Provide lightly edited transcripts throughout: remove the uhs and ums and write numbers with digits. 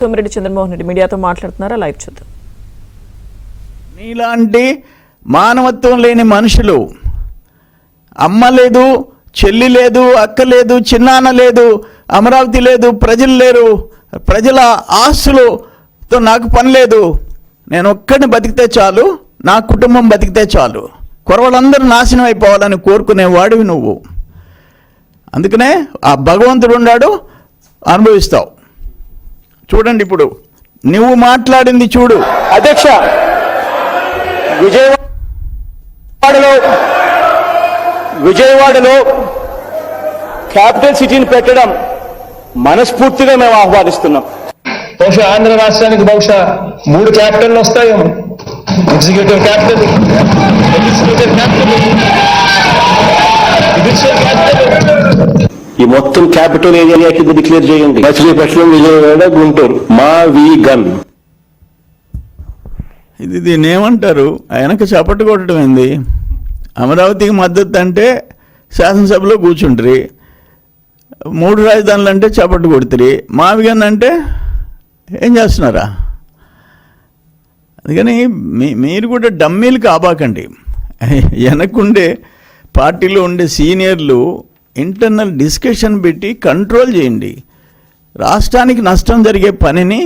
సోమిరెడ్డి చంద్రమోహన్ రెడ్డి మీడియాతో మాట్లాడుతున్నారా, లైవ్ చూద్దాం. నీలాంటి మానవత్వం లేని మనుషులు, అమ్మ లేదు, చెల్లి లేదు, అక్క లేదు, చిన్నాన్న లేదు, అమరావతి లేదు, ప్రజలు లేరు, ప్రజల ఆస్తులతో నాకు పని లేదు, నేను ఒక్కడిని బతికితే చాలు, నా కుటుంబం బతికితే చాలు, కొరవలందరూ నాశనం అయిపోవాలని కోరుకునేవాడివి నువ్వు. అందుకనే ఆ భగవంతుడు ఉన్నాడు, అనుభవిస్తావు. చూడండి, ఇప్పుడు నువ్వు మాట్లాడింది చూడు. అధ్యక్ష, విజయవాడలో క్యాపిటల్ సిటీని పెట్టడం మనస్ఫూర్తిగా మేము ఆహ్వానిస్తున్నాం. బహుశా ఆంధ్ర రాష్ట్రానికి బహుశా 3 క్యాపిటల్ వస్తాయేమో. Executive capital, legislative capital, judicial capital. ఈ మొత్తం క్యాపిటల్ ఏరియా కింద డిక్లేర్ చేయండి. మచిలీపట్నం, విజయవాడ, గుంటూరు, మా వి గన్. దీన్ని ఏమంటారు? ఆయనకు చప్పట్టు కొట్టడం ఏంది? అమరావతికి మద్దతు అంటే శాసనసభలో కూర్చుంటారు, 3 రాజధానులు అంటే చప్పట్టు కొడుతుంది, మావిగన్ అంటే ఏం చేస్తున్నారా? అందుకని మీరు కూడా డమ్మీలు కాబాకండి. వెనకుండే పార్టీలో ఉండే సీనియర్లు ఇంటర్నల్ డిస్కషన్ పెట్టి కంట్రోల్ చేయండి. రాష్ట్రానికి నష్టం జరిగే పనిని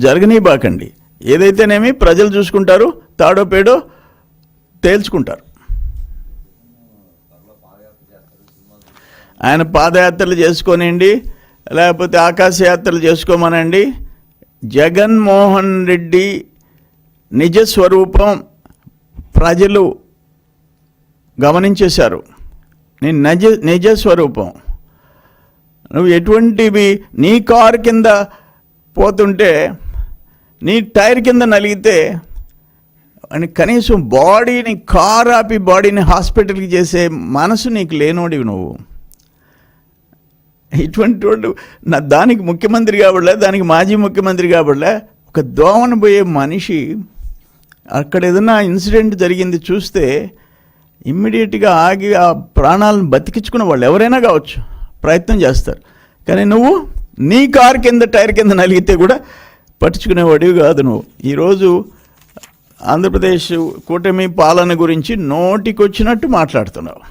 జరగనీబాకండి. ఏదైతేనేమి ప్రజలు చూసుకుంటారు, తాడో పేడో తేల్చుకుంటారు. ఆయన పాదయాత్రలు చేసుకోనండి, లేకపోతే ఆకాశయాత్రలు చేసుకోమనండి. జగన్మోహన్ రెడ్డి నిజస్వరూపం ప్రజలు గమనించేశారు. నేను నిజస్వరూపం. నువ్వు ఎటువంటివి, నీ కారు కింద పోతుంటే, నీ టైర్ కింద నలిగితే అని కనీసం బాడీని, కారు ఆపి బాడీని హాస్పిటల్కి చేసే మనసు నీకు లేనోడివి నువ్వు. ఇటువంటి వాడు దానికి ముఖ్యమంత్రి కాబడలే, దానికి మాజీ ముఖ్యమంత్రి కాబడలే. ఒక దోమను పోయే మనిషి అక్కడ ఏదైనా ఇన్సిడెంట్ జరిగింది చూస్తే ఇమ్మీడియట్గా ఆగి ఆ ప్రాణాలను బతికించుకున్న వాళ్ళు ఎవరైనా కావచ్చు, ప్రయత్నం చేస్తారు. కానీ నువ్వు నీ కారు కింద, టైర్ కింద నలిగితే కూడా పట్టించుకునేవాడివి కాదు నువ్వు. ఈరోజు ఆంధ్రప్రదేశ్ కూటమి పాలన గురించి నోటికొచ్చినట్టు మాట్లాడుతున్నావు.